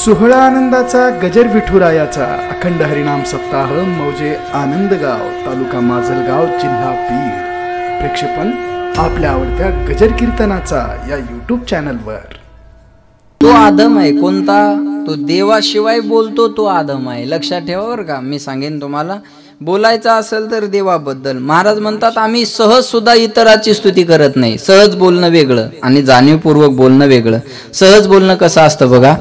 सोहळा आनंदाचा गजर विठुरायाचा अखंड हरिनाम सप्ताह मौजे आनंदगाव तालुका माजलगाव जिल्हा बीड. प्रेक्षेपण आपल्या आवडत्या गजर कीर्तनाचा या यूट्यूब चॅनलवर. तो आदम आहे कोणता? तो देवाशिवाय बोलतो तो आदम आहे. लक्षात ठेवा बरं का. मी सांगेन तुम्हाला, बोलायचं असेल तर देवाबद्दल. महाराज म्हणतात आम्ही सहज सुद्धा इतराची स्तुती करत नाही. सहज बोलणं वेगळं आणि जाणीवपूर्वक बोलणं वेगळं. सहज बोलणं कसं असतं बघा.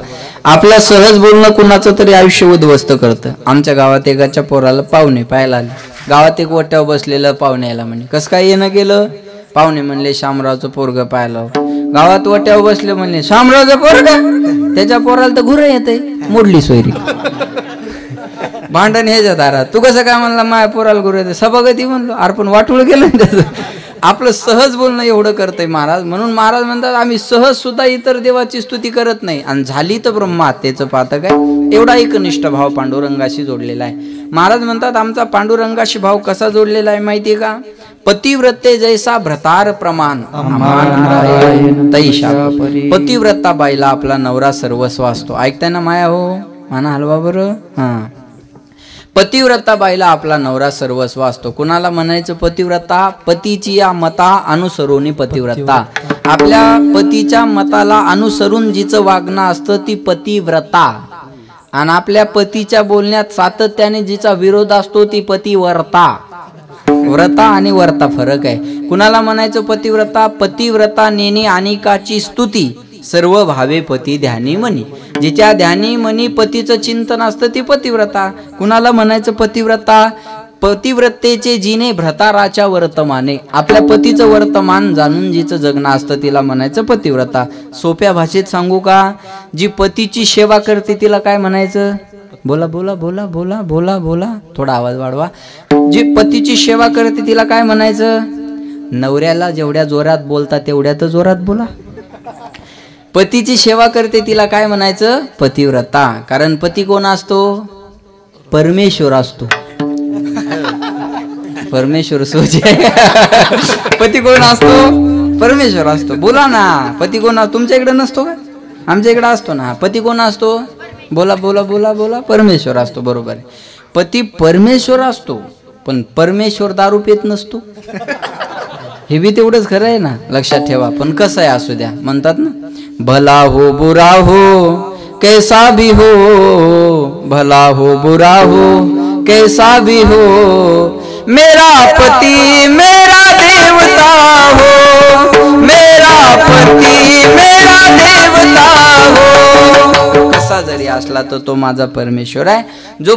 आपल्या सहज बोलणं कुणाचं तरी आयुष्य उद्ध्वस्त करतं. आमच्या गावात एकाच्या पोराला पाहुणे पाहायला आले. गावात एक वट्यावर बसलेलं पाहुणे यायला म्हणे कसं काय येणं गेलं? पाहुणे म्हणले शामरावचं पोरग पाहिलं. गावात वट्यावर बसले म्हणले शामरावचं पोरग, त्याच्या पोराला तर घुरं येते. मोडली सोयरी. भांडण ह्याच्या दारात. तू कसं काय म्हणला माझ्या पोराला घुरं येते? सभागती म्हणलो. अरे पण वाटूळ गेलं त्याचं. आपलं सहज बोलणं एवढं करतंय महाराज. म्हणून महाराज म्हणतात आम्ही सहज सुद्धा इतर देवाची स्तुती करत नाही. आणि झाली तर ब्रह्महत्येचं पातक आहे. एवढा एकनिष्ठ भाव पांडुरंगाशी जोडलेला आहे. महाराज म्हणतात आमचा पांडुरंगाशी भाव कसा जोडलेला आहे माहितीये का? पतिव्रते जैसा भ्रतार प्रमाण तैशा. पतिव्रता बाईला आपला नवरा सर्वस्व असतो. ऐकताय ना माया हो? म्हणा हलवा बरं. हा, पतिव्रता बाईला आपला नवरा सर्वस्व असतो. कुणाला म्हणायचं पतिव्रता? पतीची या मता अनुसरून पतिव्रता. आपल्या पतीच्या मताला अनुसरून जिचं वागणं असतं ती पतिव्रता. आणि आपल्या पतीच्या बोलण्यात सातत्याने जिचा विरोध असतो ती पतिव्रता. व्रता आणि वर्ता फरक आहे. कुणाला म्हणायचं पतिव्रता? पतिव्रता नेनी अनेकाची स्तुती सर्व भावे पती ध्यानी मनी. जिच्या ध्यानी मनी पतीचं चिंतन असतं ती पतिव्रता. कुणाला म्हणायचं पतिव्रता? पतिव्रतेचे जिने भ्रताराच्या वर्तमाने. आपल्या पतीचं वर्तमान जाणून जिचं जगणं असतं तिला म्हणायचं पतिव्रता. सोप्या भाषेत सांगू का? जी पतीची सेवा करते तिला काय म्हणायचं? बोला बोला बोला बोला बोला बोला, थोडा आवाज वाढवा. जी पतीची सेवा करते तिला काय म्हणायचं? नवऱ्याला जेवढ्या जोरात बोलता तेवढ्या तर जोरात बोला. पतीची सेवा करते तिला काय म्हणायचं? पतिव्रता. कारण पती कोण असतो? परमेश्वर असतो. परमेश्वर सोचे. पती कोण असतो? परमेश्वर असतो. बोला ना, पती कोण? तुमच्या इकडे नसतो का? आमच्या इकडे असतो ना. पती कोण असतो? बोला बोला बोला बोला. परमेश्वर असतो. बरोबर आहे. पती परमेश्वर असतो, पण परमेश्वर दारू पित नसतो. हे बी तेवढंच खरं आहे ना. लक्षात ठेवा. पण कसं आहे असू द्या. म्हणतात ना भला हो बुरा हो कैसा भी हो, भला हो बुरा हो कैसा भी हो, मेरा पति मेरा देवता हो, मेरा पति मेरा देवता हो. कसा जरी असला तर तो माझा परमेश्वर आहे. जो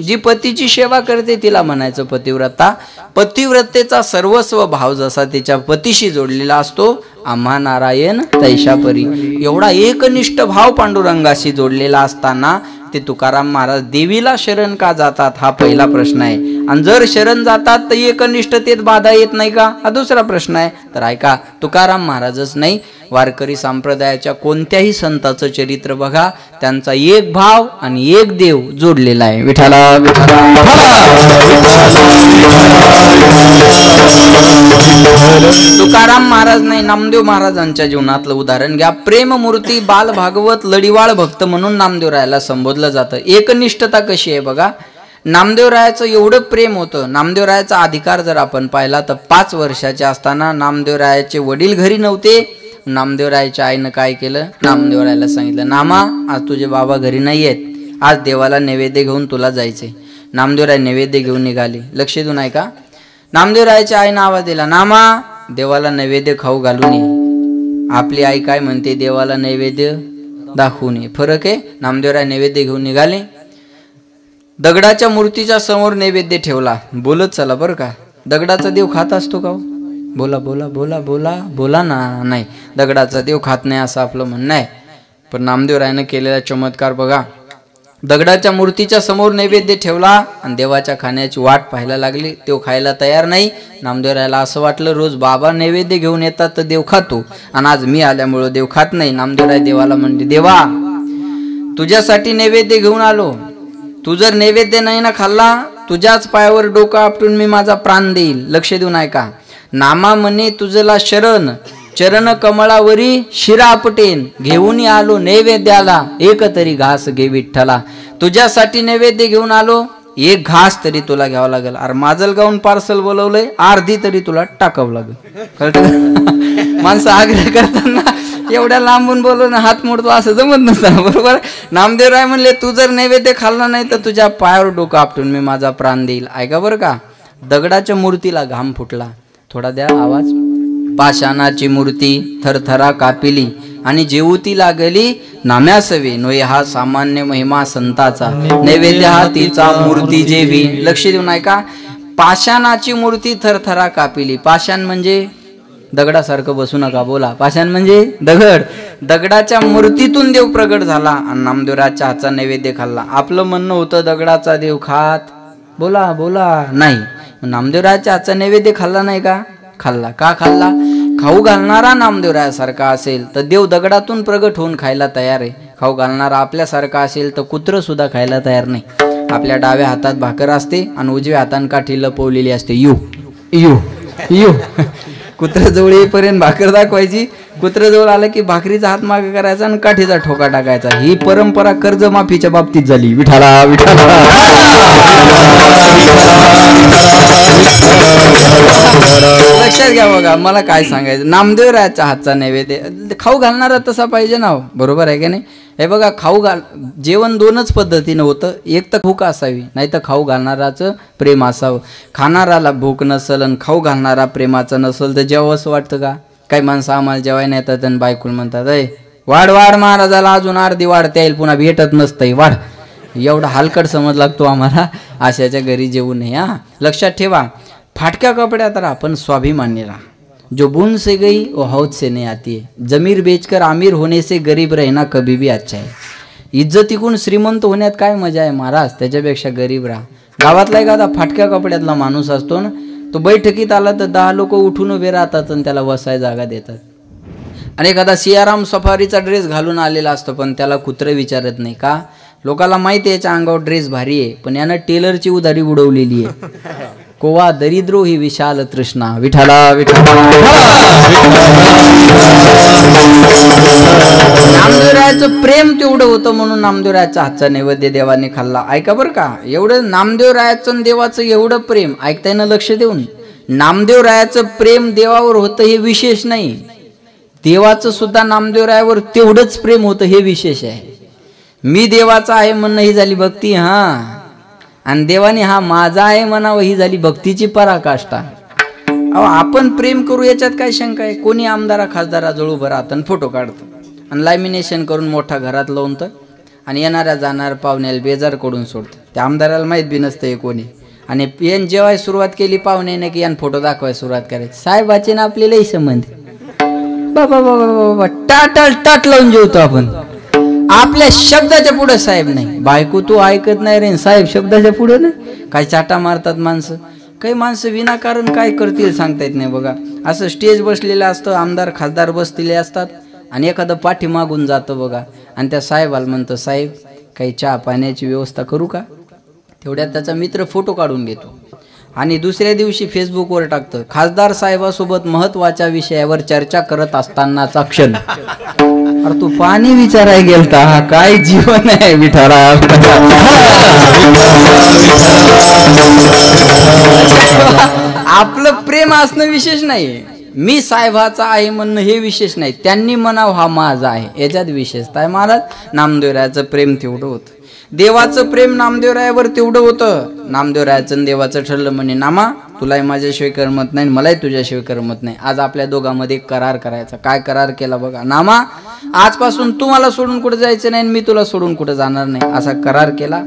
जी पतीची सेवा करते तिला म्हणायचं पतिव्रता. पतिव्रतेचा सर्वस्व भाव जसा तिच्या पतीशी जोडलेला असतो आम्हा नारायण तैशापरी. एवढा एकनिष्ठ भाव पांडुरंगाशी जोडलेला असताना ते तुकाराम महाराज देवीला शरण का जातात हा पहिला प्रश्न आहे. आणि जर शरण जातात तर एकनिष्ठतेत बाधा येत नाही का हा दुसरा प्रश्न आहे. तर ऐका, तुकाराम महाराजच नाही, वारकरी संप्रदायाच्या कोणत्याही संताचं चरित्र बघा, त्यांचा एक भाव आणि एक देव जोडलेला आहे. विठाला तुकाराम महाराज नाही, नामदेव महाराजांच्या जीवनातलं उदाहरण घ्या. प्रेममूर्ती बाल भागवत लढीवाळ भक्त म्हणून नामदेवरायाला संबोधलं जातं. एकनिष्ठता कशी आहे बघा. नामदेवरायाचं एवढं प्रेम होतं. नामदेवरायाचा अधिकार जर आपण पाहिला तर 5 वर्षाचे असताना नामदेवरायाचे वडील घरी नव्हते. नामदेवरायाच्या आईनं काय केलं? नामदेवरायाला सांगितलं नामा आज तुझे बाबा घरी नाही आहेत, आज देवाला नैवेद्य घेऊन तुला जायचंय. नामदेवराय नैवेद्य घेऊन निघाले. लक्ष देऊन ऐका. नामदेवरायाच्या आईनं आवाज दिला नामा देवाला नैवेद्य खाऊ घालून ये. आपली आई काय म्हणते? देवाला नैवेद्य दाखवून ये. फरक आहे. नामदेवराय नैवेद्य घेऊन निघाले. दगडाच्या मूर्तीच्या समोर नैवेद्य ठेवला. बोलत चला बरं का. दगडाचा देव खात असतो का? बोला बोला बोला बोला बोला ना. नाही, दगडाचा देव खात नाही असं आपलं म्हणणं आहे. पण नामदेवरायानं केलेला चमत्कार बघा. दगडाच्या मूर्तीच्या समोर नैवेद्य ठेवला आणि देवाच्या खाण्याची वाट पाहायला लागली. तो खायला तयार नाही. नामदेवरायाला असं वाटलं रोज बाबा नैवेद्य घेऊन येतात तर देव खातो आणि आज मी आल्यामुळं देव खात नाही. नामदेवराय देवाला म्हणते देवा तुझ्यासाठी नैवेद्य घेऊन आलो. तू जर नैवेद्य नाही ना खाल्ला तुझ्याच पायावर डोकं आपटून मी माझा प्राण देईल. लक्ष देऊन ऐका. नामा म्हणे तुझला शरण चरण कमळावरी शिरा आपटेन, घेऊन आलो नैवेद्याला एक तरी घास घे विठ्ठला. तुझ्यासाठी नैवेद्य घेऊन आलो, एक घास तरी तुला घ्यावं लागेल. अरे माजलगावून पार्सल बोलवलंय, अर्धी तरी तुला टाकावं लागेल. कळतं? माणसं आग्रह करताना एवढ्या लांबून बोलवून हात मोडतो असं जमत नसतं, बरोबर. नामदेवराय म्हणले तू जर नैवेद्य खाल्ला नाही तर तुझ्या पायावर डोकं आपटून मी माझा प्राण देईल. ऐका बरं का, दगडाच्या मूर्तीला घाम फुटला. थोडा द्या आवाज. पाषाणाची मूर्ती थरथरा कापिली आणि जेवूती लागली नाम्यासवे. नोय हा सामान्य महिमा संताचा, नैवेद्य हा तिचा मूर्ती जेवी. लक्ष देऊन ऐका. पाषाणाची मूर्ती थरथरा कापिली. पाषाण म्हणजे दगडासारखं बसू नका, बोला. पाषाण म्हणजे दगड. दगडाच्या मूर्तीतून देव प्रगट झाला आणि नामदेवराच्या हातचा नैवेद्य खाल्ला. आपलं म्हणणं होतं दगडाचा देव खात, बोला बोला, नाही. नामदेवराच्या हातचा नैवेद्य खाल्ला नाही का? खाल्ला. का खाल्ला? खाऊ घालणारा नामदेवरायासारखा असेल तर देव दगडातून प्रगट होऊन खायला तयार आहे. खाऊ घालणारा आपल्यासारखा असेल तर कुत्र सुद्धा खायला तयार नाही. आपल्या डाव्या हातात भाकर असते आणि उजव्या हातान काठी लपवलेली असते. You you you. कुत्रजवळ येईपर्यंत भाकर दाखवायची, कुत्रजवळ आलं की भाकरीचा हात मागे करायचा आणि काठीचा ठोका टाकायचा. ही परंपरा कर्जमाफीच्या बाबतीत झाली. विठाला विठाला. लक्षात घ्या. बघा मला काय सांगायचं, नामदेवरायाच्या हातचा नैवेद्य खाऊ घालणारा तसा पाहिजे ना, बरोबर आहे की नाही. हे बघा, खाऊ घाल जेवण दोनच पद्धतीनं होतं. एक तर भूक असावी, नाही तर खाऊ घालणाराचं प्रेम असावं. खाणाराला भूक नसल आणि खाऊ घालणारा प्रेमाचं नसल तर जेव्हा असं वाटतं का? काही माणसं आम्हाला जेवायला येतात आणि बायकून म्हणतात अय वाढ वाढ महाराजाला अजून अर्धी वाढता येईल, पुन्हा भेटत नसतंय, वाढ. एवढा हलकट समज लागतो आम्हाला. अशाच्या घरी जेवू नये. हा लक्षात ठेवा. फाटक्या कपड्यात राहा पण स्वाभिमानी राहा. जो बुन से गई वो हौद से नहीं आती है. जमीर बेचकर आमिर होने से गरीब रहना कभी भी अच्छा है. इज्जतीकून श्रीमंत होण्यात काय मजा आहे महाराज, त्याच्यापेक्षा गरीब राहा. गावातला एखादा फाटक्या कपड्यातला माणूस असतो ना, तो बैठकीत आला तर 10 लोक उठून उभे राहतात आणि त्याला बसाय जागा देतात. आणि एखादा सियाराम सफारीचा ड्रेस घालून आलेला असतो पण त्याला कुत्र विचारत नाही. का? लोकाला माहिती आहे याच्या अंगावर ड्रेस भारी आहे, पण यानं टेलरची उधारी उडवलेली आहे. कोवा दरिद्रो ही विशाल तृष्णा. विठाला विठाला. नामदेवरायाचं प्रेम तेवढं होतं म्हणून नामदेवरायाचा हातचा नैवेद्य देवाने खाल्ला. ऐका बरं का, एवढं नामदेवरायाचं आणि देवाचं एवढं प्रेम, ऐकताय ना लक्ष देऊन. नामदेवरायाचं प्रेम देवावर होतं हे विशेष नाही, देवाचं सुद्धा नामदेवरायावर तेवढंच प्रेम होतं हे विशेष आहे. मी देवाचा आहे म्हणणं ही झाली भक्ती, हा. आणि देवाने हा माझा आहे म्हणावं ही झाली भक्तीची पराकाष्ठा. अहो आपण प्रेम करू याच्यात काय शंका आहे. कोणी आमदारा खासदाराजवळ उभं राहतं आणि फोटो काढतं आणि लॅमिनेशन करून मोठा घरात लावतं आणि येणाऱ्या जाणार पाहुण्याला बेजार करून सोडतं. त्या आमदाराला माहीत बी नसतं हे कोणी. आणि यान जेव्हा सुरुवात केली पाहुण्याने की यान फोटो दाखवायला सुरुवात करायची. साहेबाचे ना आपले लई संबंध. बाबा बाबा बाबा टाट टाट लावून जेवतो आपण. आपल्या शब्दाच्या पुढे साहेब नाही. बायको तू ऐकत नाही रे, साहेब शब्दाच्या पुढे नाही. काय चाटा मारतात माणसं. काही माणसं विनाकारण काय करतील सांगता येत नाही. बघा असं स्टेज बसलेलं असतं, आमदार खासदार बसलेले असतात आणि एखादं पाठी मागून जातं बघा आणि त्या साहेबाला म्हणतं साहेब काही चहा पाण्याची व्यवस्था करू का. तेवढ्यात त्याचा मित्र फोटो काढून घेतो आणि दुसऱ्या दिवशी फेसबुकवर टाकतं, खासदार साहेबासोबत महत्वाच्या विषयावर चर्चा करत असतानाचा क्षण. अरे तू पाणी विचाराय गेलता, काय जीवन आहे विठारा. आपलं प्रेम असणं विशेष नाही, मी साहेबाचा आहे म्हणणं हे विशेष नाही, त्यांनी म्हणावं हा माझा आहे याच्यात विशेषता आहे. महाराज नामदेवरायाचं प्रेम तेवढं होतं. देवाचं प्रेम नामदेवरायावर तेवढं होतं. नामदेवरायाचं देवाचं ठरलं म्हणे नामा तुलाही माझ्याशिवाय करमत नाही, मलाही तुझ्याशिवाय करमत नाही. आज आपल्या दोघांमध्ये करार करायचा. काय करार केला बघा. नामा आजपासून तू मला सोडून कुठे जायचं नाही, मी तुला सोडून कुठे जाणार नाही, असा करार केला.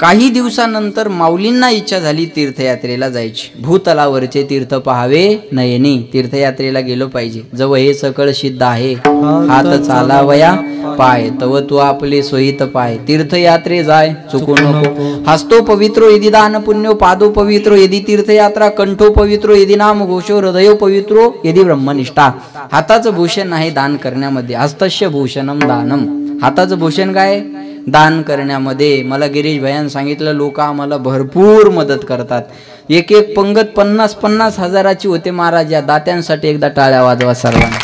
काही दिवसानंतर माऊलींना इच्छा झाली तीर्थयात्रेला जायची. भूतलावरचे तीर्थ पहावे नयनी. तीर्थयात्रेला गेलो पाहिजे. जवळ हे सकळ सिद्ध आहे, हात चालावया पाय, तव तू आपले सोयीत पाय. तीर्थयात्रे जाय चुकू नको. हस्तो पवित्रो यदि दान पुण्यो, पादो पवित्रो यदि तीर्थयात्रा, कंठो पवित्रो यदि नाम घोषो, हृदयो पवित्रो यदि ब्रह्मनिष्ठा. हाताचं भूषण आहे दान करण्यामध्ये. हस्तस्य भूषणम दानम. हाताचं भूषण काय? दान करण्यामध्ये. मला गिरीश भैयान सांगितलं, लोक आम्हाला भरपूर मदत करतात. एक एक पंगत 50-50 हजाराची होते महाराज. या दात्यांसाठी एकदा टाळ्या वाजवा सर्वांना.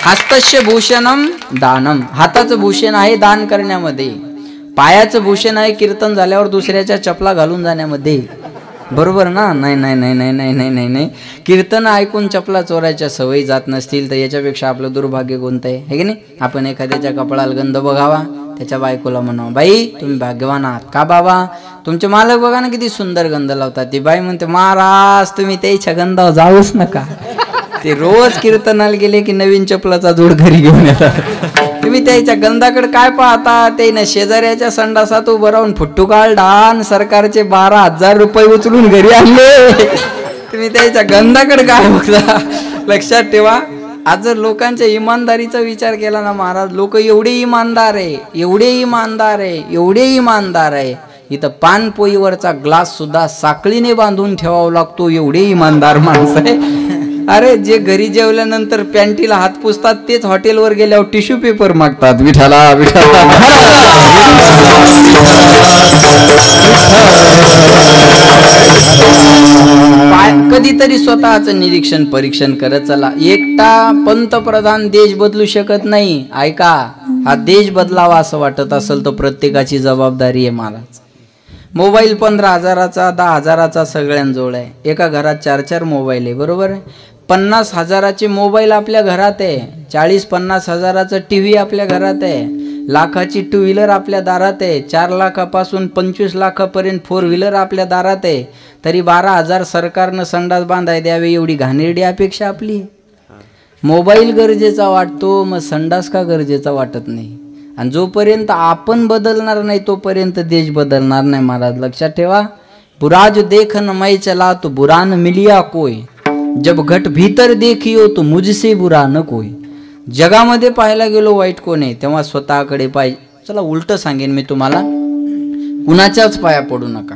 हस्तस्य भूषणम दानम. हाताचं भूषण आहे दान करण्यामध्ये. पायाचं भूषण आहे कीर्तन झाल्यावर दुसऱ्याच्या चपला घालून जाण्यामध्ये. बरोबर ना? नाही नाही नाही नाही नाही नाही नाही नाही. कीर्तन ऐकून चपला चोरायच्या सवयी जात नसतील तर याच्यापेक्षा आपलं दुर्भाग्य कोणतं आहे की नाही? आपण एखाद्याच्या कपडाला गंध बघावा, त्याच्या बायकोला म्हणावं, बाई तुम्ही भाग्यवान आहात. का बाबा? तुमचे मालक बघा ना किती सुंदर गंध लावतात. ती बाई म्हणते, महाराज तुम्ही त्याच्या गंधावर जाऊच नका. ते रोज कीर्तनाला गेले की नवीन चपलाचा जोड घरी घेऊन येतात. तुम्ही त्याच्या गंधाकडे काय पाहता? ते शेजाऱ्याच्या संडासात उभं राहून फुट्टू काढ सरकारचे 12,000 रुपये उचलून घरी आणले. तुम्ही त्याच्या गंधाकडे काय बघता? लक्षात ठेवा. आज जर लोकांच्या इमानदारीचा विचार केला ना महाराज, लोक एवढे इमानदार आहे, एवढे इमानदार आहे, एवढे इमानदार आहे. इथं पानपोईवरचा ग्लास सुद्धा साखळीने बांधून ठेवावा लागतो, एवढे इमानदार माणसं आहे. अरे जे घरी जेवल्यानंतर पॅन्टीला हात पुसतात तेच हॉटेलवर गेल्यावर टिश्यू पेपर मागतात. विठाला विठाला. कधीतरी स्वतःचं निरीक्षण परीक्षण करत चला. एकटा पंतप्रधान देश बदलू शकत नाही. ऐका, हा देश बदलावा असं वाटत असेल तर प्रत्येकाची जबाबदारी आहे. महाराज मोबाईल 15,000चा 10,000चा सगळ्यांजवळ आहे. एका घरात 4-4 मोबाईल आहे. बरोबर आहे? 50,000चे मोबाईल आपल्या घरात आहे. 40-50 हजाराचं टीव्ही आपल्या घरात आहे. लाखाची 2 व्हीलर आपल्या दारात आहे. 4 लाखापासून 25 लाखापर्यंत 4 व्हीलर आपल्या दारात आहे. तरी 12,000 सरकारनं संडास बांधाय द्यावे एवढी घाणेरडी अपेक्षा आपली. मोबाईल गरजेचा वाटतो, मग संडास का गरजेचा वाटत नाही? आणि जोपर्यंत आपण बदलणार नाही तोपर्यंत देश बदलणार नाही. महाराज लक्षात ठेवा. बुरा जो देख न मैं चला तो बुरा न मिलिया कोई, जब घट भीतर देखियो तो मुझसे बुरा न कोई. जगामध्ये पाहायला गेलो वाईट कोण आहे तेव्हा स्वतःकडे पाहिजे. चला उलट सांगेन मी तुम्हाला, कुणाच्याच पाया पडू नका.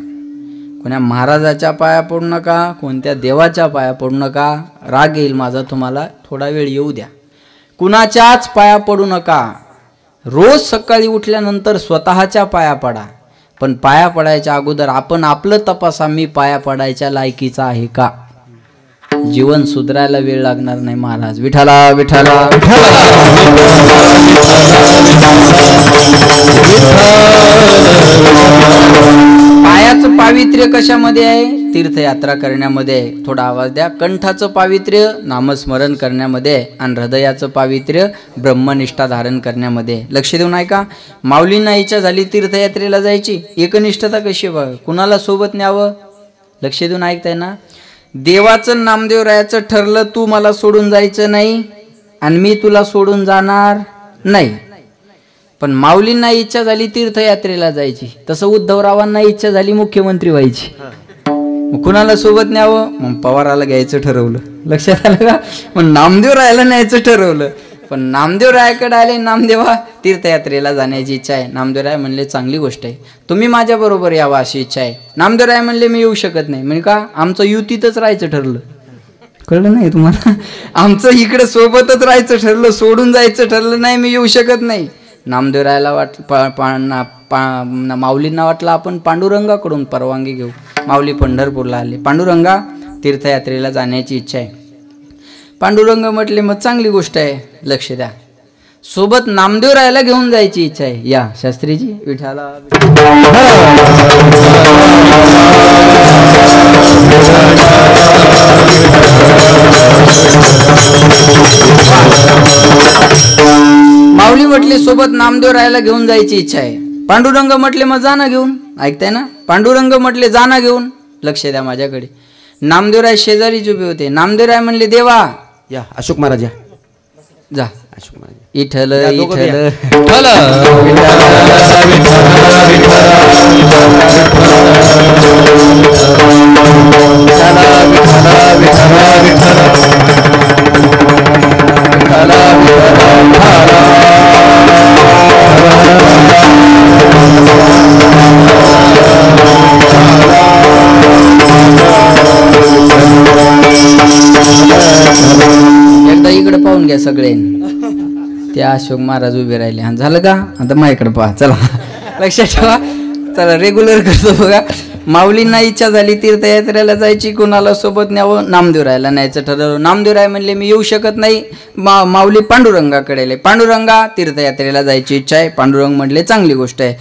कोण्या महाराजाच्या पाया पडू नका, कोणत्या देवाच्या पाया पडू नका. राग येईल माझा, तुम्हाला थोडा वेळ येऊ द्या. कुणाच्याच पाया पडू नका. रोज सकाळी उठल्यानंतर स्वतःच्या पाया पडा. पण पाया पडायच्या अगोदर आपण आपलं तपासा, मी पाया पडायच्या लायकीचा आहे का? जीवन सुधारायला वेळ लागणार नाही. महाराज विठाला विठाला. पायाचं पावित्र्य कशामध्ये आहे? तीर्थयात्रा करण्यामध्ये आहे. थोडा आवाज द्या. कंठाचं पावित्र्य नामस्मरण करण्यामध्ये आहे आणि हृदयाचं पावित्र्य ब्रह्मनिष्ठा धारण करण्यामध्ये आहे. लक्ष देऊन ऐका. माऊलींना इच्छा झाली तीर्थयात्रेला जायची. एकनिष्ठता कशी बघ, कुणाला सोबत न्यावं? लक्ष देऊन ऐकताय ना? देवाचं नामदेवरायाचं ठरलं, तू मला सोडून जायचं नाही आणि मी तुला सोडून जाणार नाही. पण माऊलींना इच्छा झाली तीर्थयात्रेला जायची, तसं उद्धवरावांना इच्छा झाली मुख्यमंत्री व्हायची. मग कुणाला सोबत न्यावं? मग पवाराला घ्यायचं ठरवलं. लक्षात आलं का? मग नामदेवरायाला न्यायचं ठरवलं. पण नामदेवरायाकडे आले, नामदेवा तीर्थयात्रेला जाण्याची इच्छा आहे. नामदेवराय म्हणले चांगली गोष्ट आहे, तुम्ही माझ्याबरोबर यावं अशी इच्छा आहे. नामदेवराय म्हणले मी येऊ शकत नाही. म्हणजे का? आमचं युतीतच राहायचं ठरलं. कळलं नाही तुम्हाला? आमचं इकडे सोबतच राहायचं ठरलं, सोडून जायचं ठरलं नाही, मी येऊ शकत नाही. नामदेवरायाला माऊलींना वाटलं आपण पांडुरंगाकडून परवानगी घेऊ. माऊली पंढरपूरला आले. पांडुरंगा तीर्थयात्रेला जाण्याची इच्छा आहे. पांडुरंग म्हटले मग चांगली गोष्ट आहे. लक्ष द्या, सोबत नामदेवरायाला घेऊन जायची इच्छा आहे. या शास्त्रीजी विठाला. माऊली म्हटले सोबत नामदेवरायाला घेऊन जायची इच्छा आहे. पांडुरंग म्हटले मग जा ना घेऊन. ऐकताय ना? पांडुरंग म्हटले जा ना घेऊन. लक्ष द्या माझ्याकडे. नामदेवराय शेजारीच उभे होते. नामदेवराय म्हणले देवा या अशोक महाराज या. जा. अशोक महाराज इठल एकदा इकडे पाहून घ्या सगळ्यांनी. ते अशोक महाराज उभे राहिले. हा झालं का? आता माझ्याकडे पहा. चला लक्षात ठेवा. चला रेग्युलर करतो बघा. माऊलींना इच्छा झाली तीर्थयात्रेला जायची, कुणाला सोबत न्यावं, नामदेवरायला न्यायचं ठरवलं. नामदेवराय म्हणले मी येऊ शकत नाही. माऊली पांडुरंगाकडे, पांडुरंगा तीर्थयात्रेला जायची इच्छा आहे. पांडुरंग म्हणले चांगली गोष्ट आहे.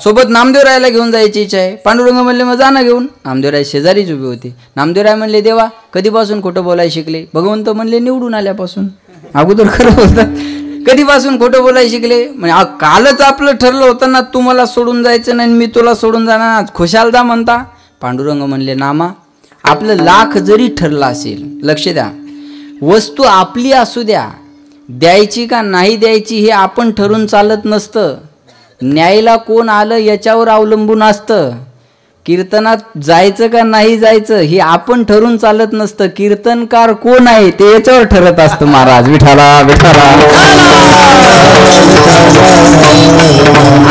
सोबत नामदेवरायला घेऊन जायची इच्छा आहे. पांडुरंग म्हणले मग जा ना घेऊन. नामदेवराय शेजारीच उभी होती. नामदेवराय म्हणले देवा कधीपासून खोटं बोलायला शिकले? भगवंत म्हणले निवडून आल्यापासून. अगोदर खरं बोलतात. कधीपासून खोटं बोलायला शिकले? म्हणजे कालच आपलं ठरलं होतं ना तू मला सोडून जायचं नाही मी तुला सोडून जाणार, खुशाल जा म्हणता. पांडुरंग म्हणले नामा आपलं लाख जरी ठरलं असेल, लक्ष द्या, वस्तू आपली असू द्या, द्यायची का नाही द्यायची हे आपण ठरून चालत नसतं. न्यायला कोण आलं याच्यावर अवलंबून असतं. कीर्तनात जायचं का नाही जायचं हे आपण ठरून चालत नसतं. कीर्तनकार कोण आहे ते याच्यावर ठरत असतं. महाराज विठाला विठाला.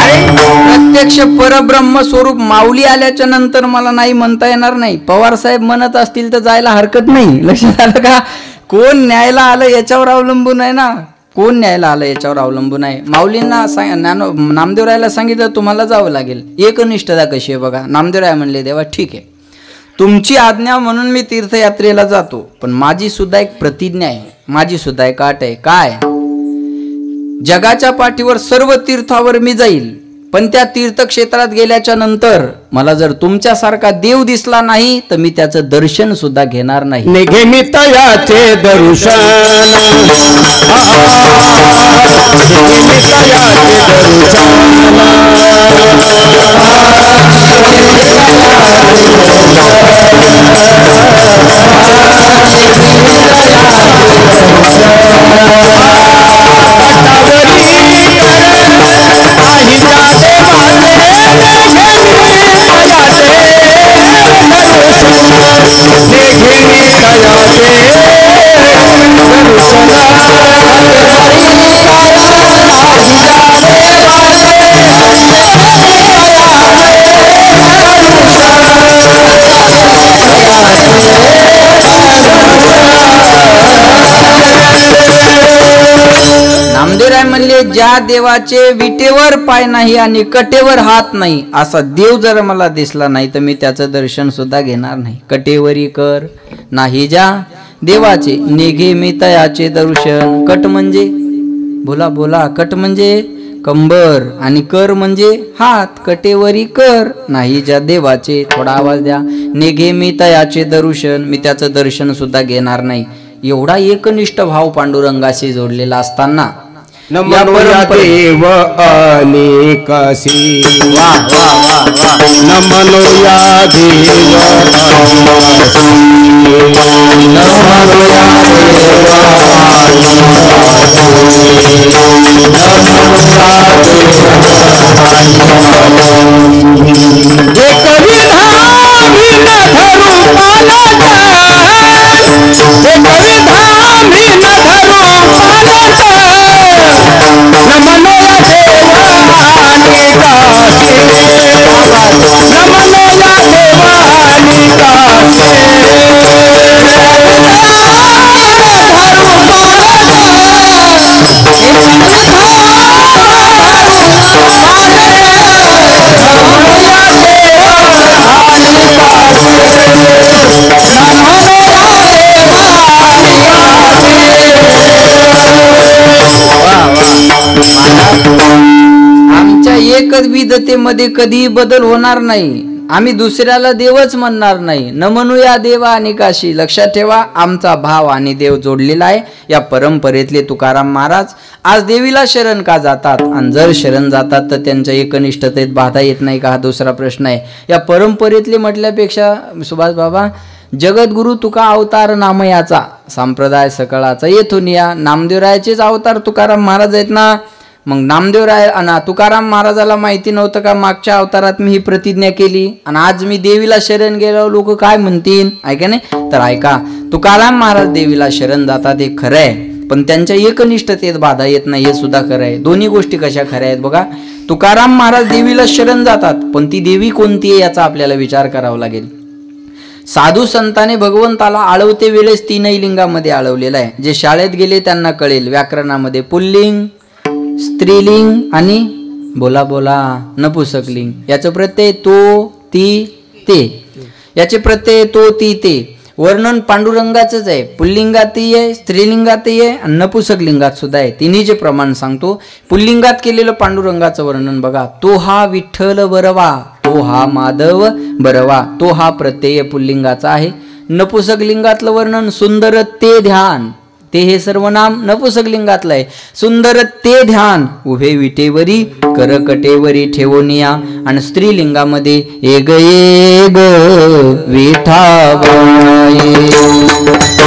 अरे प्रत्यक्ष परब्रह्म स्वरूप माऊली आल्याच्या नंतर मला नाही म्हणता येणार नाही. पवार साहेब म्हणत असतील तर जायला हरकत नाही. लक्षात आलं का? कोण न्यायला आलं याच्यावर अवलंबून आहे ना. कोण न्यायला आलं याच्यावर अवलंबून आहे. माऊलींना नामदेवरायला सांगितलं तुम्हाला जावं लागेल. एकनिष्ठता कशी आहे बघा. नामदेवराय म्हणले देवा ठीक आहे तुमची आज्ञा म्हणून मी तीर्थयात्रेला जातो, पण माझी सुद्धा एक प्रतिज्ञा आहे, माझी सुद्धा एक अट आहे. काय? जगाच्या पाठीवर सर्व तीर्थावर मी जाईल, पण त्या तीर्थक्षेत्रात गेल्याच्या नंतर मला जर तुमच्यासारखा देव दिसला नाही तर मी त्याचं दर्शन सुद्धा घेणार नाही. निघे मी तयाचे दर्शन, नामदेवराय म्हणले ज्या देवाचे विटेवर पाय नाही आणि कटेवर हात नाही असा देव जर मला दिसला नाही तर मी त्याचं दर्शन सुद्धा घेणार नाही. कटेवरी कर नाही ज्या देवाचे, निघे मी तयाचे दर्शन. कट म्हणजे बोला बोला, कट म्हणजे कंबर आणि कर म्हणजे हात. कटेवरी कर नाही ज्या देवाचे, थोडा आवाज द्या, निघे मी तयाचे दर्शन, मी त्याचं दर्शन सुद्धा घेणार नाही. एवढा एकनिष्ठ भाव पांडुरंगाशी जोडलेला असताना नमनोया देव अनेकासी, नमनोया देव आमच्या एकच विधतेमध्ये कधीही बदल होणार नाही. आम्ही दुसऱ्याला देवच म्हणणार नाही. न म्हणूया देवा आणि काशी. लक्षात ठेवा आमचा भाव आणि देव जोडलेला आहे. या परंपरेतले तुकाराम महाराज आज देवीला शरण का जातात आणि जर शरण जातात तर त्यांच्या एकनिष्ठतेत बाधा येत नाही का हा दुसरा प्रश्न आहे. या परंपरेतले म्हटल्यापेक्षा सुभाष बाबा जगद्गुरु तुका अवतार नामयाचा, संप्रदाय सकळाचा येथून या. नामदेवरायाचेच अवतार तुकाराम महाराज आहेत ना. मग नामदेवराय आणि तुकाराम महाराजाला माहिती नव्हतं का मागच्या अवतारात मी ही प्रतिज्ञा केली आणि आज मी देवीला शरण गेलो लोक काय म्हणतील, ऐका नाही. तर ऐका, तुकाराम महाराज देवीला शरण जातात हे खरं आहे, पण त्यांच्या एकनिष्ठतेत बाधा येत नाही हे सुद्धा खरं आहे. दोन्ही गोष्टी कशा खऱ्या आहेत बघा. तुकाराम महाराज देवीला शरण जातात, पण ती देवी कोणती आहे याचा आपल्याला विचार करावा लागेल. साधू संतांनी भगवंताला आळवते वेळेस तीनही लिंगामध्ये आळवलेलं आहे. जे शाळेत गेले त्यांना कळेल. व्याकरणामध्ये पुल्लिंग, स्त्रीलिंग आणि बोला बोला नपुंसकलिंग. याचं प्रत्यय तो, ती, ते. याचे प्रत्यय तो, ती, ते. वर्णन पांडुरंगाचंच आहे. पुल्लिंगातही आहे, स्त्रीलिंगातही आहे आणि नपुंसकलिंगात सुद्धा आहे. तिन्हीचे प्रमाण सांगतो. पुल्लिंगात केलेलं पांडुरंगाचं वर्णन बघा. तो हा विठ्ठल बरवा, तो हा माधव बरवा. तो हा प्रत्यय पुल्लिंगाचा आहे. नपुंसकलिंगातलं वर्णन सुंदर ते ध्यान. ते हे सर्वनाम नपुंसकलिंगातलं आहे. सुंदर ते ध्यान उभे विटेवरी करकटेवरी ठेवूनिया. आणि स्त्रीलिंगामध्ये एग एग विठाबाई, एग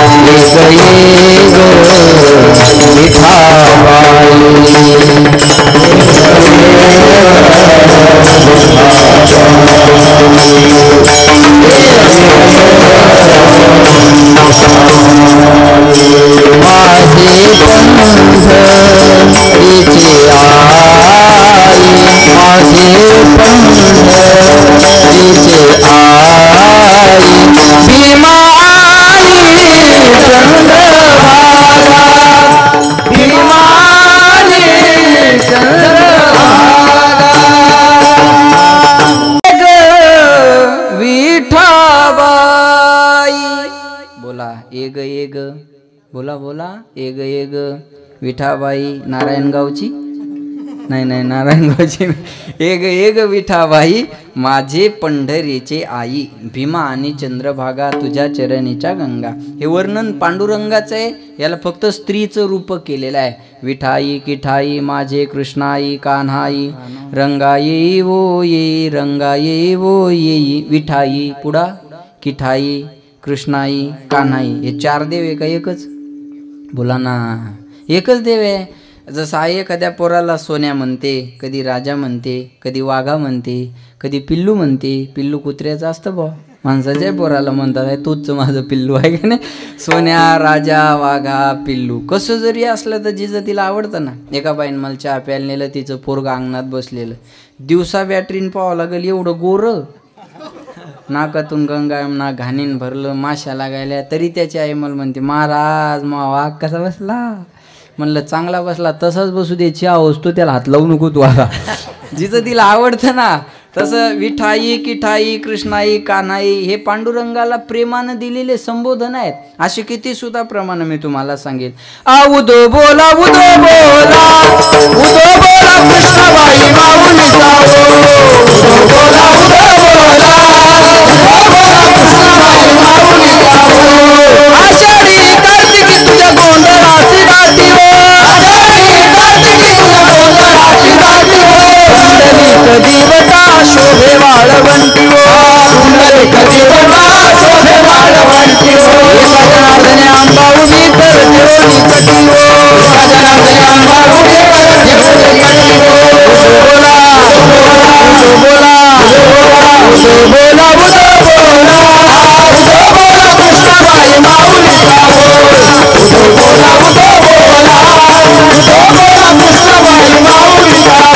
एग विठाबाई. माझे पंढरीचे आई, माझे पंढरीचे आई, भीमा आई चंद्रभागा, भीमा आई चंद्रभागा. विठाबाई बोला एग एग, बोला बोला एग एग विठाबाई. नारायणगावची नाही नाही नारायणगावची. एग एग विठाबाई माझे पंढरीचे आई, भीमा आणि चंद्रभागा तुझ्या चरणीच्या गंगा. हे वर्णन पांडुरंगाचं आहे. याला फक्त स्त्रीचं रूप केलेलं आहे. विठाई किठाई माझे कृष्णाई कान्हाई, रंगाई वो ये रंगाई वो येई. विठाई पुढा, किठाई, कृष्णाई, कान्हाई. हे चार देव आहे का एकच? बोला ना, एकच देव आहे. जसं आई एखाद्या पोराला सोन्या म्हणते, कधी राजा म्हणते, कधी वाघा म्हणते, कधी पिल्लू म्हणते. पिल्लू कुत्र्याचं असतं बा, माणसाच्या पोराला म्हणतात आहे तूच माझं पिल्लू आहे का नाही. सोन्या, राजा, वाघा, पिल्लू कसं जरी असलं तर जिचं तिला आवडतं ना. एका बाईनं मला चहा प्यायला नेलं, तिचं पोरगं अंगणात बसलेलं. दिवसा बॅटरीन पाहावं लागेल एवढं गोरं, नाकातून गंगा ना घाणीन भरलं, माश्या लागायल्या. तरी त्याची आई मला म्हणते महाराज मा वाघ कसा बसला. म्हणलं चांगला बसला, तसाच बसू दे, चहा असतो त्याला हात लावू नको तू आता. जिचं तिला आवडतं ना. तसं विठाई किठाई कृष्णाई कान्हाई हे पांडुरंगाला प्रेमानं दिलेले संबोधन आहेत. असे किती सुद्धा प्रमाण मी तुम्हाला सांगेल. उदो बोला उदो बोला उदो बोला कृष्णाबाई माऊली जाओ. उदो बोला उदो बोला कृष्णाबाई माऊली जाओ. आषाढी कार्तिकी तुझ्या गोंधळाची दाटी हो, आषाढी कार्तिकी तुझ्या गोंधळाची दाटी हो. कधी बता शोभे वाळवंटी हो, कधी बता शोभे वाळवंटी हो. जनार्दने आंबा उभी कर देवळी कटी हो, जनार्दने आंबा उभी कर देवळी कटी हो. बोला बोला बोला बोला बोला बोला कृष्णाबाई माऊली जाओ. बोला बोला बोला कृष्णाबाई माऊली जाओ.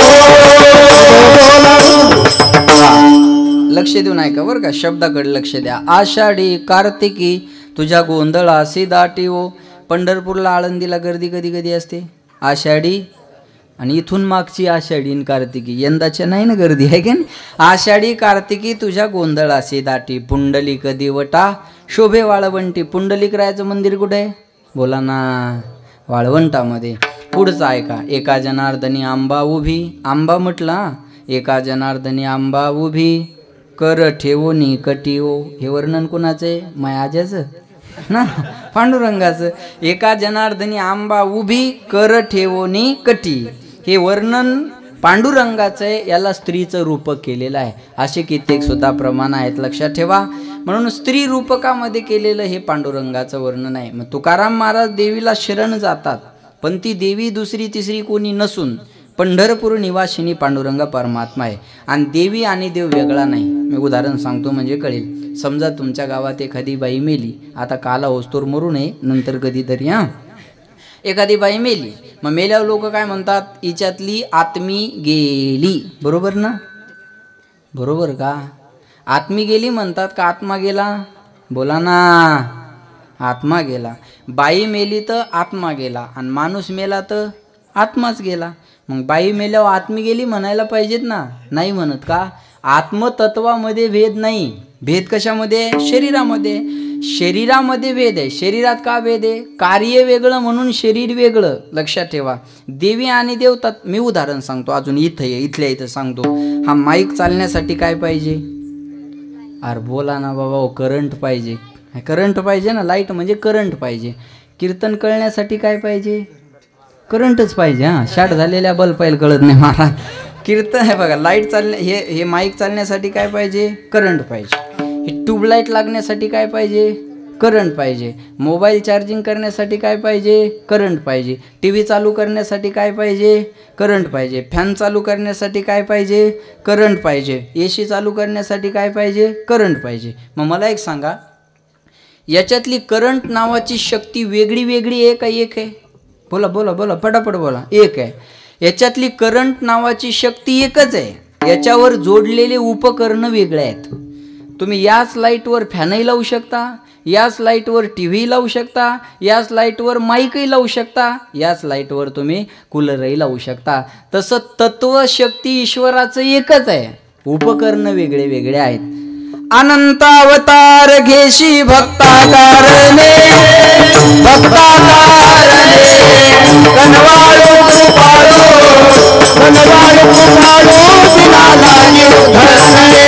लक्ष देऊन ऐका बरं का, शब्दाकडे लक्ष द्या. आषाढी कार्तिकी तुझ्या गोंधळासी दाटी हो. पंढरपूरला आळंदीला गर्दी कधी कधी असते आषाढी, आणि इथून मागची आषाढी आणि कार्तिकी. यंदाच्या नाही ना गर्दी आहे का नाही. आषाढी कार्तिकी तुझ्या गोंधळासी दाटी, पुंडलिक दिवटा शोभे वाळवंटी. पुंडलिक रायाचं मंदिर कुठे आहे? बोला ना, वाळवंटामध्ये. पुढचं ऐका. एका जनार्दनी आंबा उभी, आंबा म्हटला, एका जनार्दनी आंबा उभी कर ठेवोनी कटी हो. हे वर्णन कोणाचं आहे? मायाजाचं ना, पांडुरंगाचं. एका जनार्दनी आंबा उभी कर ठेवोनी कटी. हे वर्णन पांडुरंगाचं आहे. याला स्त्रीचं रूप केलेलं आहे. असे कित्येक सुद्धा प्रमाण आहेत, लक्षात ठेवा. म्हणून स्त्री रूपकामध्ये केलेलं हे पांडुरंगाचं वर्णन आहे. मग तुकाराम महाराज देवीला शरण जातात, पण ती देवी दुसरी तिसरी कोणी नसून पंढरपूर निवासिनी पांडुरंग परमात्मा आहे. आणि देवी आणि देव वेगळा नाही. मी उदाहरण सांगतो म्हणजे कळेल. समजा तुमच्या गावात एखादी बाई मेली, आता काला होस्तोर मरू नये, नंतर कधीतरी हां. एखादी बाई मेली, मग मेल्यावर लोक काय म्हणतात? हिच्यातली आत्मी गेली. बरोबर ना? बरोबर का? आत्मी गेली म्हणतात का आत्मा गेला? बोला ना. आत्मा गेला. बाई मेली तर आत्मा गेला आणि माणूस मेला तर आत्माच गेला. मग बाई मेल्यावर आत्मी गेली म्हणायला पाहिजेत ना. नाही म्हणत का? आत्मतत्वामध्ये भेद नाही. भेद कशामध्ये? शरीरामध्ये. शरीरामध्ये भेद आहे. शरीरात का भेद आहे? कार्य वेगळं म्हणून शरीर वेगळं. लक्षात ठेवा. देवी आणि देव मी उदाहरण सांगतो अजून इथल्या इथं सांगतो. हा माईक चालण्यासाठी काय पाहिजे? अरे बोला ना बाबा. करंट पाहिजे. करंट पाहिजे ना. लाईट म्हणजे करंट पाहिजे. कीर्तन कळण्यासाठी काय पाहिजे? करंटच पाहिजे. हां, शार्ट झालेल्या बल्ब पाहिजे कळत नाही मला. कीर्तन आहे बघा. लाईट हे माईक चालण्यासाठी काय पाहिजे? करंट पाहिजे. हे ट्यूबलाईट लागण्यासाठी काय पाहिजे? करंट पाहिजे. मोबाईल चार्जिंग करण्यासाठी काय पाहिजे? करंट पाहिजे. टी व्ही चालू करण्यासाठी काय पाहिजे? करंट पाहिजे. फॅन चालू करण्यासाठी काय पाहिजे? करंट पाहिजे. AC चालू करण्यासाठी काय पाहिजे? करंट पाहिजे. मग मला एक सांगा, याच्यातली करंट नावाची शक्ती वेगळी वेगळी आहे का एक आहे? बोला बोला बोला, पटापट बोला. एक आहे. याच्यातली करंट नावाची शक्ती एकच आहे. याच्यावर जोडलेले उपकरण वेगळे आहेत. तुम्ही याच लाईटवर फॅनही लावू शकता, याच लाईटवर टी व्ही लावू शकता, याच लाईटवर माईकही लावू शकता, याच लाईटवर तुम्ही कूलरही लावू शकता. तसं तत्वशक्ती ईश्वराचं एकच आहे. उपकरण वेगळे वेगळे आहेत. अनंत अवतार घेशी भक्ताकारणे, भक्ताकारणे कनवाळो कृपाळो, कनवाळो कृपाळो दिला लागी उधरणे.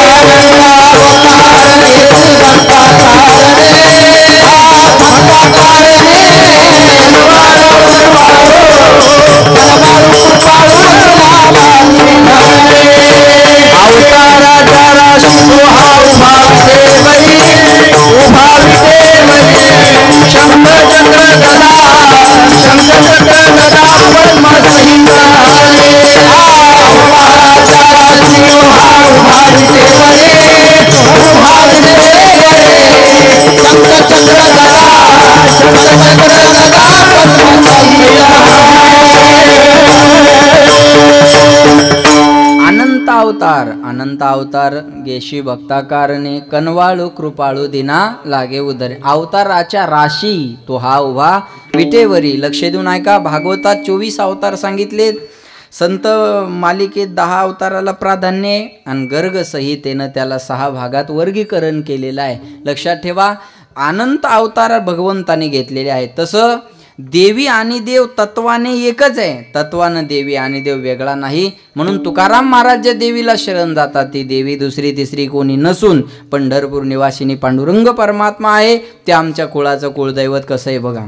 अनंत अवतार घेशी भक्ताकारणे, भक्ताकारणे कनवाळो कृपाळो, कनवाळो कृपाळो दिला लागी उधरणे. अवताराचा उभा विटे मरी शंख चक्र गदा, शंख चक्र गदा पद्म सहित हरे. अवताराचा उभा विटे मरी, उभा विटे मरी शंख चक्र गदा, शंख चक्र गदा पद्म सहित अनंत अवतार. अनंत अवतार गेशी भक्ताकारणे, कनवाळू कृपाळू दिना लागे उदरे. अवताराच्या राशी तो हा उभा विटेवरी. लक्ष देऊन ऐका. भागवतात 24 अवतार सांगितलेत. संत मालिकेत 10 अवताराला प्राधान्य आहे आणि गर्ग संहितेनं त्याला 6 भागात वर्गीकरण केलेलं आहे. लक्षात ठेवा. अनंत अवतार भगवंताने घेतलेले आहेत. तसं देवी आणि देव तत्वाने एकच आहे. तत्वानं देवी आणि देव वेगळा नाही. म्हणून तुकाराम महाराज ज्या देवीला शरण जातात ती देवी दुसरी तिसरी कोणी नसून पंढरपूर निवासिनी पांडुरंग परमात्मा आहे. ते आमच्या कुळाचं कुळदैवत कसं आहे बघा.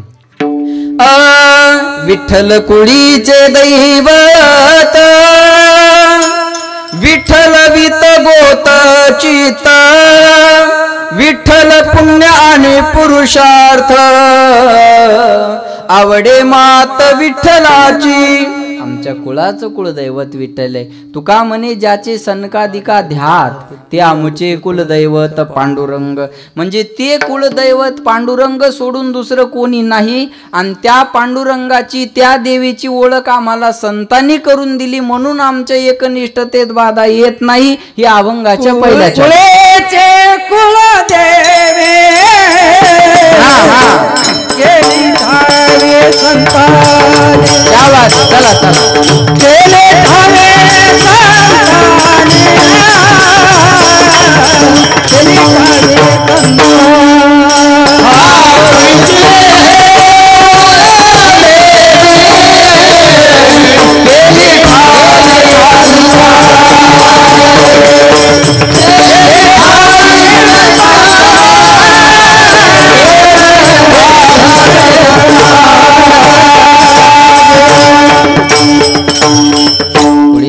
विठ्ठल कुळीचे दैवत, विठ्ठल वित गोत चित, विठ्ठल पुण्य आणि पुरुषार्थ, आवडे मात विठ्ठलाची. आमच्या कुळाचं कुळदैवत विठ्ठल आहे. तुका म्हणे ज्याचे सनकादिका ध्यात, ते आमचे कुलदैवत पांडुरंग. म्हणजे ते कुलदैवत पांडुरंग सोडून दुसरं कोणी नाही. आणि त्या पांडुरंगाची त्या देवीची ओळख आम्हाला संतांनी करून दिली. म्हणून आमच्या एकनिष्ठतेत बाधा येत नाही. ही अभंगाच्या पहिल्याच्या कुलदेवे संताने. चला चला केले ठावे संताने,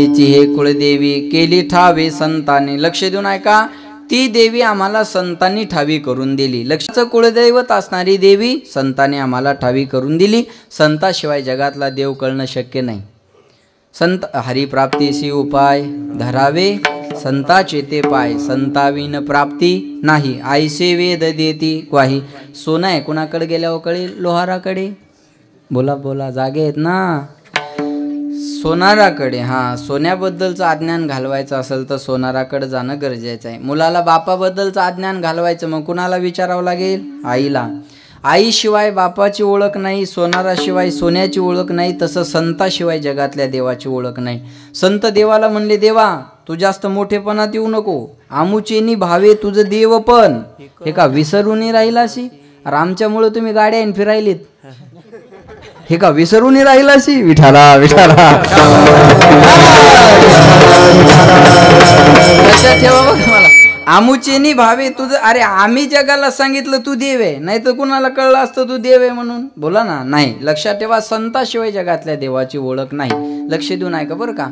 केले हे कुळदेवी केली ठावे संतांनी. लक्ष देऊन ऐका. ती देवी आम्हाला संतांनी ठावी करून दिली. लक्षाचं कुळदैवत असणारी देवी संतांनी आम्हाला ठावी करून दिली. संताशिवाय जगातला देव कळणं शक्य नाही. संत हरिप्राप्तीसी उपाय धरावे, संताचे ते पाय, संताविन प्राप्ती नाही. आईसे वेद देती ग्वाही. सोनं आहे कुणाकडे गेल्यावर कळेल? लोहाराकडे. बोला बोला, जागे आहेत ना. सोनाराकडे, हा, सोन्याबद्दलचं अज्ञान घालवायचं असेल तर सोनाराकडे जाणं गरजेचं आहे. मुलाला बापाबद्दलचं अज्ञान घालवायचं, मग कुणाला विचारावं लागेल? आईला. आईशिवाय बापाची ओळख नाही, सोनाराशिवाय सोन्याची ओळख नाही, तसं संताशिवाय जगातल्या देवाची ओळख नाही. संत देवाला म्हणले, देवा तू जास्त मोठेपणात येऊ नको, आमुचेनी भावे तुझं देव पण. हे का विसरूनही राहिलाशी? आमच्यामुळे तुम्ही गाड्या फिरायलीत, हे का विसरूनही राहिलाशी? विठाला विठाला. लक्षात ठेवा बघ मला, आमुचेनी भावे तुझं. अरे आम्ही जगाला सांगितलं तू देव आहे, नाही तर कुणाला कळलं असतं तू देव आहे म्हणून? बोला ना. नाही, लक्षात ठेवा, संताशिवाय जगातल्या देवाची ओळख नाही. लक्ष देऊन ऐका बरं का.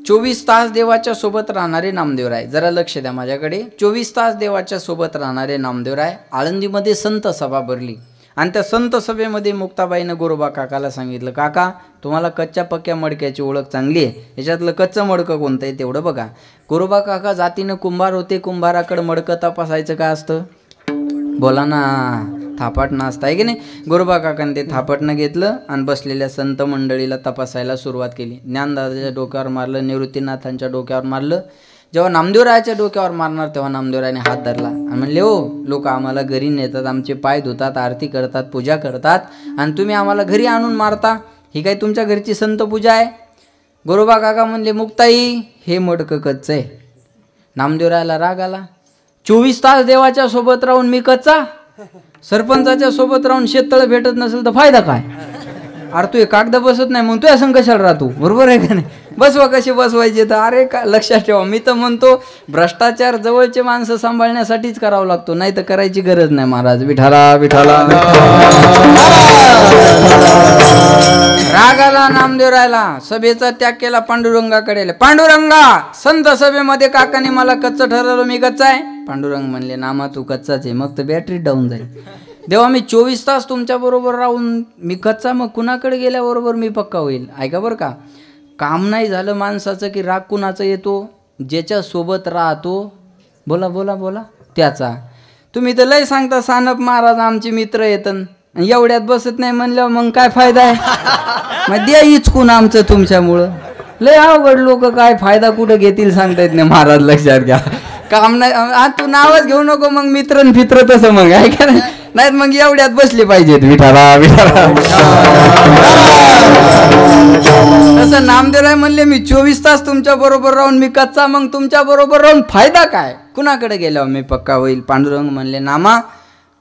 24 तास देवाच्या सोबत राहणारे नामदेवराय, जरा लक्ष द्या माझ्याकडे. 24 तास देवाच्या सोबत राहणारे नामदेवराय. आळंदीमध्ये संत सभा भरली आणि त्या संत सभेमध्ये मुक्ताबाईनं गोरोबा काकाला सांगितलं, काका तुम्हाला कच्च्या पक्क्या मडक्याची ओळख चांगली आहे, याच्यातलं कच्चं मडकं कोणतं आहे तेवढं बघा. गोरोबा काका जातीनं कुंभार होते, कुंभाराकडं मडकं तपासायचं काय असतं? बोला ना, थापाटणं असतं आहे की नाही? गोरोबा काकाने ते थापटणं घेतलं आणि बसलेल्या संत मंडळीला तपासायला सुरुवात केली. ज्ञानदादाच्या डोक्यावर मारलं, निवृत्तीनाथांच्या डोक्यावर मारलं. जेव्हा नामदेवरायाच्या डोक्यावर मारणार तेव्हा नामदेवरायाने हात धरला आणि म्हणले, हो लोक आम्हाला घरी नेतात, आमचे पाय धुतात, आरती करतात, पूजा करतात, आणि तुम्ही आम्हाला घरी आणून मारता, ही काय तुमच्या घरची संत पूजा आहे? गोरोबा काका म्हणले, मुक्ताई हे मडकं कच्चं आहे. नामदेवरायाला राग आला. 24 तास देवाच्या सोबत राहून मी कच्चा? सरपंचाच्या सोबत राहून शेततळ भेटत नसेल तर फायदा काय? अरे तू हे कागद बसत नाही मग तू या संग कशाला राहतो? बरोबर आहे का नाही? बसवा कसे बसवायचे तर. अरे का लक्षात ठेवा, मी तर म्हणतो भ्रष्टाचार जवळचे माणसं सांभाळण्यासाठीच करावं लागतो, नाही तर करायची गरज नाही. महाराज विठाला विठाला. राग आला नामदेवरायला, सभेचा त्याग केला, पांडुरंगाकडे. पांडुरंगा, संत सभेमध्ये काकाने मला कच्चं ठरवलं, मी कच्चा आहे? पांडुरंग म्हणले, नामा तू कच्चाच आहे, मग तर बॅटरी डाऊन जाईल. देवा मी 24 तास तुमच्या बरोबर राहून मी कच्चा, मग कुणाकडे गेल्याबरोबर मी पक्का होईल? ऐका बरं का, काम नाही झालं माणसाचं की राग कुणाचा येतो? ज्याच्या सोबत राहतो, बोला बोला बोला, त्याचा. तुम्ही तर लय सांगता सानप महाराज आमचे मित्र येतं, एवढ्यात बसत नाही म्हणल्यावर मग काय फायदा आहे? मग द्या हिचकून आमचं तुमच्यामुळं. लय अवघड लोक, काय फायदा कुठं घेतील सांगता येत नाही. महाराज लक्षात घ्या, काम नाही, तू नावच घेऊ नको मग मित्र फित्र तसं, मग आहे का नाही? नाहीत मग एवढ्यात बसले पाहिजेत. विठाला विठाला. तसं नामदेवराय म्हणले, मी 24 तास तुमच्या बरोबर राहून मी कच्चा, मग तुमच्या बरोबर राहून फायदा काय? कुणाकडे गेल्यावर मी पक्का होईल? पांडुरंग म्हणले, नामा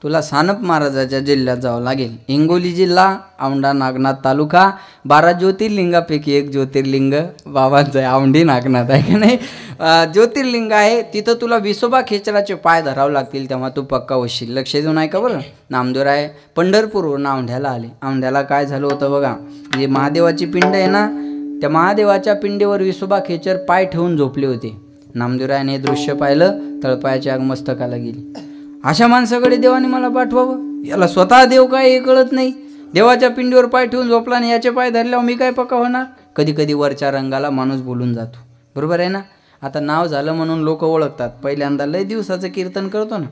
तुला सानप महाराजाच्या जिल्ह्यात जावं लागेल. हिंगोली जिल्हा, औंढा नागनाथ तालुका, 12 ज्योतिर्लिंगापैकी एक ज्योतिर्लिंग बाबांचं आहे, औंढी नागनाथ आहे का नाही? ज्योतिर्लिंग आहे तिथं तुला विसोबा खेचराचे पाय धरावं लागतील, तेव्हा तू पक्का होशील. लक्ष देऊन ऐका बरं. नामदेवराय पंढरपूरवरून औंढ्याला आले. औंढ्याला काय झालं होतं बघा, जे महादेवाची पिंड आहे ना, त्या महादेवाच्या पिंडीवर विसोबा खेचर पाय ठेवून झोपले होते. नामदेवरायाने हे दृश्य पाहिलं, तळपायाची आग मस्तकाला गेली. अशा माणसाकडे देवाने मला पाठवावं? याला स्वतः देव काय हे कळत नाही. देवाच्या पिंडीवर पाय ठेवून झोपला आणि याचे पाय धरल्यावर मी काय पक्का होणार? कधी कधी वरच्या रंगाला माणूस बोलून जातो, बरोबर आहे ना? आता नाव झालं म्हणून लोक ओळखतात. पहिल्यांदा लय दिवसाचं कीर्तन करतो ना,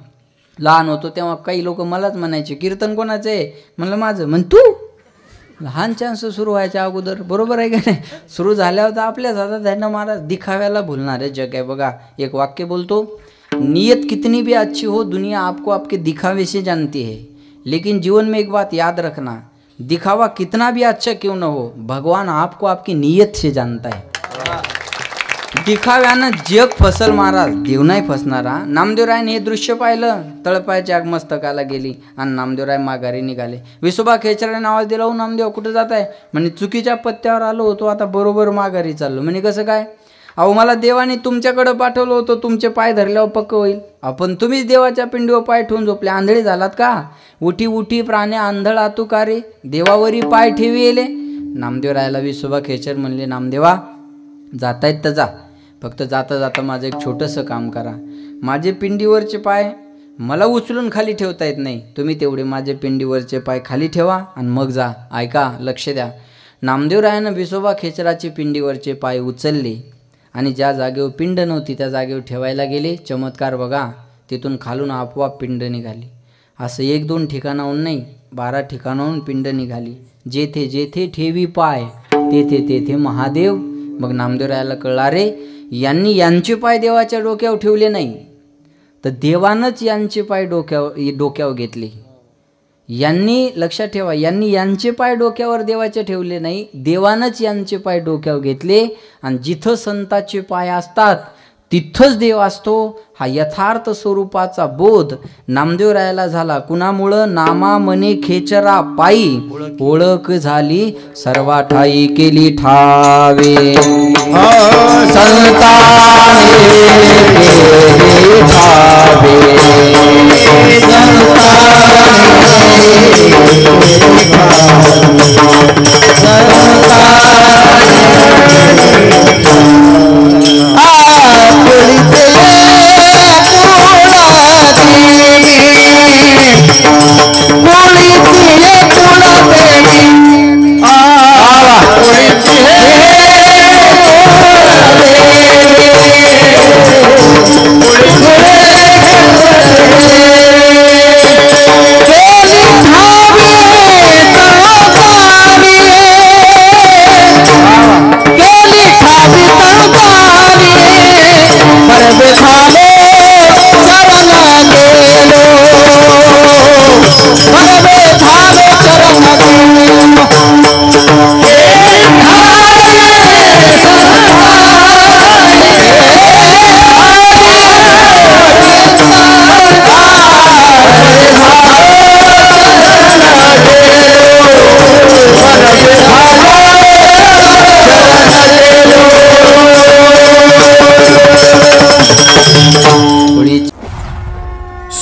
लहान होतो तेव्हा काही लोक मलाच म्हणायचे, कीर्तन कोणाचं आहे? म्हणलं माझं. म्हण तू? लहान चान्स सुरू व्हायच्या अगोदर, बरोबर आहे का नाही? सुरू झाल्यावर तर आपल्याच हातात त्यांना महाराज. दिखाव्याला भुलणारे जग आहे बघा. एक वाक्य बोलतो, नीयत कितनी भी अच्छी हो दुनिया आपको आपके दिखावे से जानती है, लेकिन जीवन में एक बात याद रखना, दिखावा कितना भी अच्छा क्यों न हो, भगवान आपको आपकी नीयत से जानता है. दिखाव्यानं जग फसल महाराज, देव नाही फसणारा. नामदेवरायने हे दृश्य पाहिलं, तळपायाची आग मस्तकाला गेली आणि नामदेवराय माघारी निघाले. विसोबा खेचराने आवाज दिला, हो नामदेव कुठं जात आहे? म्हणजे चुकीच्या पत्त्यावर आलो होतो, आता बरोबर माघारी चाललो. म्हणजे कसं काय? अहो मला देवाने तुमच्याकडं पाठवलं होतं, तुमचे पाय धरल्यावर पक्क होईल. आपण तुम्हीच देवाच्या पिंडीवर पाय ठेवून झोपले, आंधळे झालात का? उठी उठी प्राणे आंधळा तू का रे, देवावरी पाय ठेविले. नामदेवरायाला विसोबा खेचर म्हणले, नामदेवा जातायत तर जा, फक्त जाता जाता माझं एक छोटंसं काम करा. माझे पिंडीवरचे पाय मला उचलून खाली ठेवता येत नाही, तुम्ही तेवढे माझे पिंडीवरचे पाय खाली ठेवा आणि मग जा. ऐका, लक्ष द्या. नामदेवरायानं विसोबा खेचराचे पिंडीवरचे पाय उचलले आणि ज्या जागेवर पिंड नव्हती त्या जागेवर ठेवायला गेले. चमत्कार बघा, तिथून खालून आपोआप पिंड निघाली. असं 1-2 ठिकाणाहून नाही, 12 ठिकाणाहून पिंड निघाली. जेथे जेथे ठेवी पाय तेथे तेथे महादेव. मग नामदेवरायाला कळला रे यांनी यांचे पाय देवाच्या डोक्यावर ठेवले नाही, तर देवानंच यांचे पाय डोक्यावर घेतले. यांनी लक्षात ठेवा, यांनी यांचे पाय डोक्यावर देवाचे ठेवले नाही, देवानंच यांचे पाय डोक्यावर घेतले. आणि जिथं संतांचे पाय असतात तिथंच देव असतो. हा यथार्थ स्वरूपाचा बोध नामदेवरायाला झाला. कुणामुळं? नामा मने खेचरा पायी ओळख झाली सर्वा ठाई केली ठावे. संताने केली ठावे.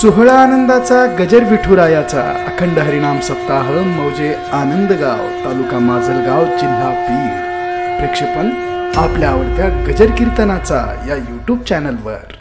सोहळा आनंदाचा गजर विठुरायाचा अखंड हरिनाम सप्ताह मौजे आनंदगाव, तालुका माजलगाव, जिल्हा बीड. प्रक्षेपण आपल्या आवडत्या गजर कीर्तनाचा या यूट्यूब चॅनलवर.